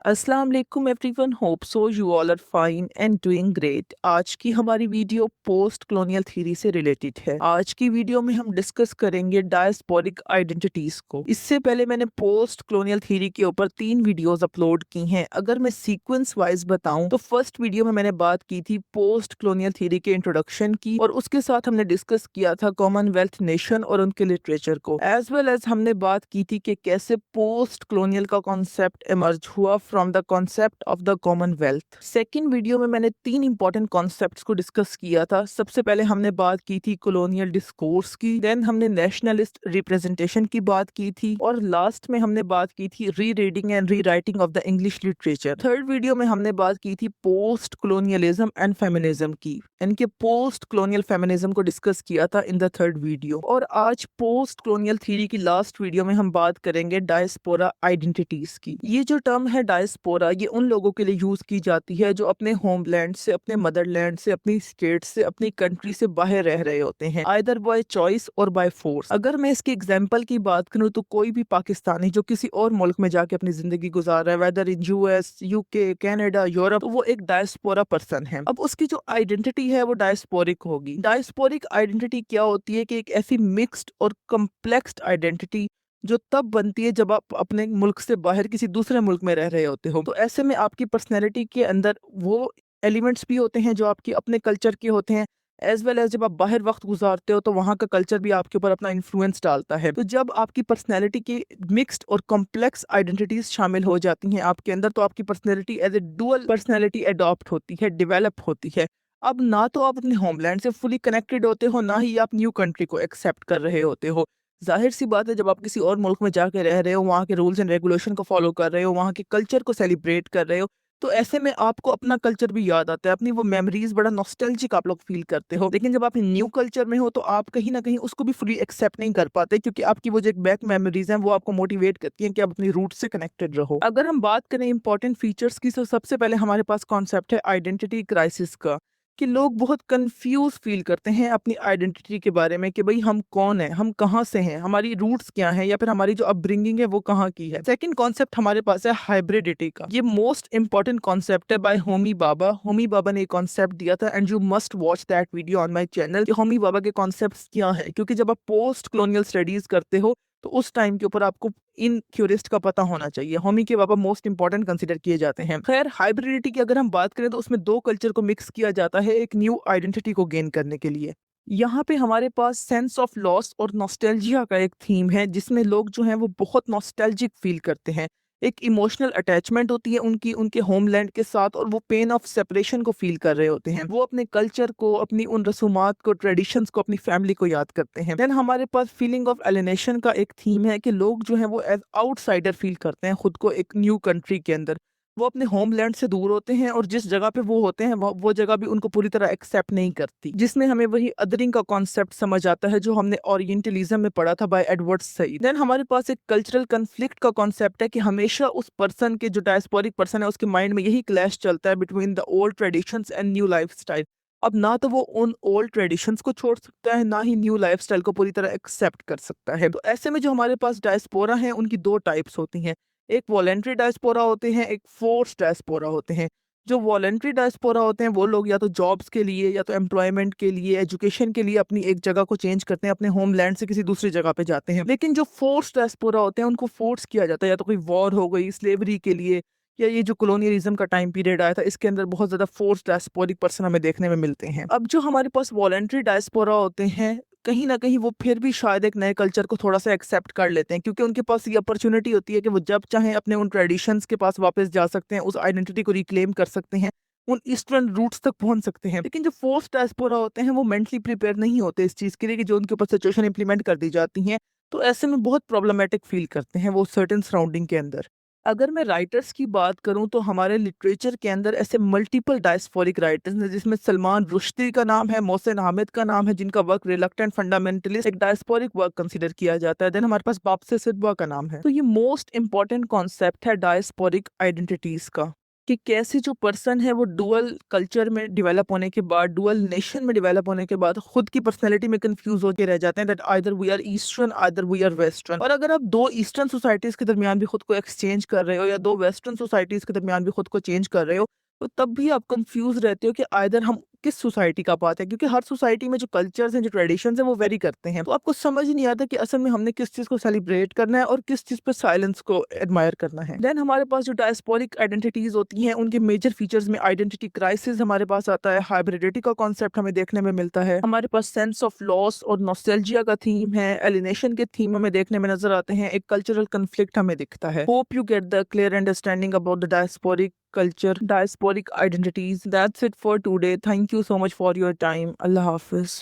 अस्सलाम वालेकुम everyone, hope so you all are fine and doing great. आज की हमारी वीडियो पोस्ट कॉलोनियल थ्योरी से रिलेटेड है। आज की वीडियो में हम डिस्कस करेंगे डायस्पोरिक आइडेंटिटीज को। इससे पहले मैंने पोस्ट कॉलोनियल थ्योरी के ऊपर 3 वीडियोस अपलोड की हैं। अगर मैं सीक्वेंस वाइज बताऊं तो फर्स्ट वीडियो में मैंने बात की थी पोस्ट कॉलोनियल थ्योरी के इंट्रोडक्शन की, और उसके साथ हमने डिस्कस किया था कॉमनवेल्थ नेशन और उनके लिटरेचर को, एज वेल एज हमने बात की थी कि कैसे पोस्ट कॉलोनियल का कॉन्सेप्ट इमर्ज हुआ from the concept of the Commonwealth. Second video में मैंने 3 इंपॉर्टेंट कॉन्सेप्ट्स को डिस्कस किया था। सबसे पहले हमने बात की थी कॉलोनियल डिस्कोर्स की, देन हमने नेशनलिस्ट रिप्रेजेंटेशन की बात की थी, और लास्ट में हमने बात की थी री reading and re writing of the English literature. Third video में हमने बात की थी पोस्ट कॉलोनियलिज्म एंड फेमिनिज्म की, इनके पोस्ट कॉलोनियल फेमिनिज्म को डिस्कस किया था इन द थर्ड वीडियो। और आज पोस्ट कॉलोनियल थ्योरी की लास्ट वीडियो में हम बात करेंगे डायस्पोरा आइडेंटिटीज की। ये जो टर्म है डायस्पोरा, ये उन लोगों के लिए यूज की जाती है जो अपने होमलैंड से, अपने मदरलैंड से, अपनी स्टेट से, अपनी कंट्री से बाहर रह रहे होते हैं, आइदर बाय चॉइस और बाय फोर्स। अगर मैं इसकी एग्जांपल की बात करूं तो कोई भी पाकिस्तानी जो किसी और मुल्क में जाके अपनी जिंदगी गुजार रहा है, whether in US, UK, Canada, Europe, तो वो एक डायस्पोरा पर्सन है। अब उसकी जो आइडेंटिटी है वो डायस्पोरिक होगी। डायस्पोरिक आइडेंटिटी क्या होती है कि एक ऐसी मिक्स्ड और कम्प्लेक्स्ड आइडेंटिटी जो तब बनती है जब आप अपने मुल्क से बाहर किसी दूसरे मुल्क में रह रहे होते हो। तो ऐसे में आपकी पर्सनैलिटी के अंदर वो एलिमेंट्स भी होते हैं जो आपके अपने कल्चर के होते हैं, एज वेल एज जब आप बाहर वक्त गुजारते हो तो वहाँ का कल्चर भी आपके ऊपर अपना इन्फ्लुएंस डालता है। तो जब आपकी पर्सनैलिटी की मिक्स्ड और कॉम्प्लेक्स आइडेंटिटीज शामिल हो जाती हैं आपके अंदर, तो आपकी personality as a dual personality adopt होती है, डेवलप होती है। अब ना तो आप अपने होमलैंड से फुली कनेक्टेड होते हो, ना ही आप न्यू कंट्री को एक्सेप्ट कर रहे होते हो। जाहिर सी बात है, जब आप किसी और मुल्क में जाके रह रहे हो, वहाँ के रूल्स एंड रेगुलेशन को फॉलो कर रहे हो, वहाँ के कल्चर को सेलिब्रेट कर रहे हो, तो ऐसे में आपको अपना कल्चर भी याद आता है, अपनी वो मेमोरीज बड़ा नॉस्टैल्जिक आप लोग फील करते हो। लेकिन जब आप न्यू कल्चर में हो तो आप कहीं ना कहीं उसको भी फुली एक्सेप्ट नहीं कर पाते, क्योंकि आपकी वो जो एक बैक मेमोरीज हैं वो आपको मोटिवेट करती हैं कि आप अपनी रूट से कनेक्टेड रहो। अगर हम बात करें इंपॉर्टेंट फीचर्स की, तो सबसे पहले हमारे पास कॉन्सेप्ट है आइडेंटिटी क्राइसिस का, कि लोग बहुत कंफ्यूज फील करते हैं अपनी आइडेंटिटी के बारे में कि भाई हम कौन है, हम कहाँ से हैं, हमारी रूट्स क्या हैं, या फिर हमारी जो अपब्रिंगिंग है वो कहाँ की है। सेकंड कॉन्सेप्ट हमारे पास है हाइब्रिडिटी का। ये मोस्ट इंपॉर्टेंट कॉन्सेप्ट है बाय होमी बाबा। होमी बाबा ने एक कॉन्सेप्ट दिया था, and you must watch that video on my channel. Homi Bhabha के कॉन्सेप्ट क्या है, क्योंकि जब आप पोस्ट कॉलोनियल स्टडीज करते हो तो उस टाइम के ऊपर आपको इन थ्योरिस्ट का पता होना चाहिए। होमी के बाबा मोस्ट इंपॉर्टेंट कंसीडर किए जाते हैं। खैर, हाइब्रिडिटी की अगर हम बात करें तो उसमें 2 कल्चर को मिक्स किया जाता है एक न्यू आइडेंटिटी को गेन करने के लिए। यहाँ पे हमारे पास सेंस ऑफ लॉस और नॉस्टैल्जिया का एक थीम है, जिसमें लोग जो हैं वो बहुत नॉस्टैल्जिक फील करते हैं। एक इमोशनल अटैचमेंट होती है उनकी उनके होमलैंड के साथ, और वो पेन ऑफ सेपरेशन को फील कर रहे होते हैं। वो अपने कल्चर को, अपनी उन रसूमात को, ट्रेडिशंस को, अपनी फैमिली को याद करते हैं। देन हमारे पास फीलिंग ऑफ एलिनेशन का एक थीम है कि लोग जो हैं वो एज आउटसाइडर फील करते हैं खुद को एक न्यू कंट्री के अंदर। वो अपने होमलैंड से दूर होते हैं, और जिस जगह पे वो होते हैं वो जगह भी उनको पूरी तरह एक्सेप्ट नहीं करती, जिसमें हमें वही अदरिंग का कॉन्सेप्ट समझ आता है जो हमने ओरिएंटलिज्म में पढ़ा था बाय एडवर्ड सईद। देन हमारे पास एक कल्चरल कन्फ्लिक्ट का कॉन्सेप्ट है कि हमेशा उस पर्सन के, जो डायस्पोरिक पर्सन है, उसके माइंड में यही क्लैश चलता है between the old traditions and new lifestyle. अब ना तो वो उन ओल्ड ट्रेडिशंस को छोड़ सकता है, ना ही न्यू लाइफस्टाइल को पूरी तरह एक्सेप्ट कर सकता है। तो ऐसे में जो हमारे पास डायस्पोरा है उनकी 2 टाइप्स होती हैं। एक वॉलेंट्री डायस्पोरा होते हैं, एक फोर्स डायस्पोरा होते हैं। जो वॉलेंट्री डायस्पोरा होते हैं वो लोग या तो जॉब्स के लिए, या तो एम्प्लॉयमेंट के लिए, एजुकेशन के लिए अपनी एक जगह को चेंज करते हैं, अपने होमलैंड से किसी दूसरी जगह पे जाते हैं। लेकिन जो फोर्स डायस्पोरा होते हैं उनको फोर्स किया जाता है, या तो कोई वॉर हो गई, स्लेवरी के लिए, या ये जो कॉलोनियलिज्म का टाइम पीरियड आया था इसके अंदर बहुत ज्यादा फोर्स डायस्पोरिक पर्सन हमें देखने में मिलते हैं। अब जो हमारे पास वॉलेंट्री डायस्पोरा होते हैं, कहीं ना कहीं वो फिर भी शायद एक नए कल्चर को थोड़ा सा एक्सेप्ट कर लेते हैं, क्योंकि उनके पास ये अपॉर्चुनिटी होती है कि वो जब चाहें अपने उन ट्रेडिशंस के पास वापस जा सकते हैं, उस आइडेंटिटी को रिक्लेम कर सकते हैं, उन ईस्टर्न रूट्स तक पहुंच सकते हैं। लेकिन जो फोर्स डायस्पोरा होते हैं वो मेंटली प्रिपेयर नहीं होते इस चीज के लिए कि जो उनके ऊपर सिचुएशन इंप्लीमेंट कर दी जाती हैं, तो ऐसे में बहुत प्रॉब्लमेटिक फील करते हैं वो सर्टेन सराउंडिंग के अंदर। अगर मैं राइटर्स की बात करूं तो हमारे लिटरेचर के अंदर ऐसे मल्टीपल डायस्पोरिक राइटर्स हैं, जिसमें सलमान रुश्दी का नाम है, मोहसिन हामिद का नाम है, जिनका वर्क रिलक्टेंट फंडामेंटलिस्ट एक डायस्पोरिक वर्क कंसीडर किया जाता है। देन हमारे पास बापसे सिद्वा का नाम है। तो ये मोस्ट इंपॉर्टेंट कॉन्सेप्ट है डायस्पोरिक आइडेंटिटीज का, कि कैसे जो पर्सन है वो डुअल कल्चर में डेवलप होने के बाद, डुअल नेशन में डेवलप होने के बाद खुद की पर्सनैलिटी में कंफ्यूज होकर रह जाते हैं that either we are eastern either we are western. और अगर आप दो ईस्टर्न सोसाइटीज के दरमियान भी खुद को एक्सचेंज कर रहे हो या दो वेस्टर्न सोसाइटीज के दरमियान भी खुद को चेंज कर रहे हो, तो तब भी आप कंफ्यूज रहते हो कि आइदर हम किस सोसाइटी का पार्ट है, क्योंकि हर सोसाइटी में जो कल्चर्स हैं, जो ट्रेडिशंस हैं, वो वेरी करते हैं। तो आपको समझ ही नहीं आता कि असल में हमने किस चीज़ को सेलिब्रेट करना है और किस चीज़ पर साइलेंस को एडमायर करना है। देन हमारे पास जो डायस्पोरिक आइडेंटिटीज होती हैं, उनके मेजर फीचर्स में आइडेंटिटी क्राइसिस हमारे पास आता है, हाइब्रिडिटी का कॉन्सेप्ट हमें देखने में मिलता है, हमारे पास सेंस ऑफ लॉस और नॉस्टैल्जिया का थीम है, एलिनेशन के थीम हमें देखने में नजर आते हैं, एक कल्चरल कन्फ्लिक्ट हमें दिखता है। Hope you get the clear understanding about the diasporic culture, diasporic identities. That's it for today. Thank you so much for your time. Allah Hafiz.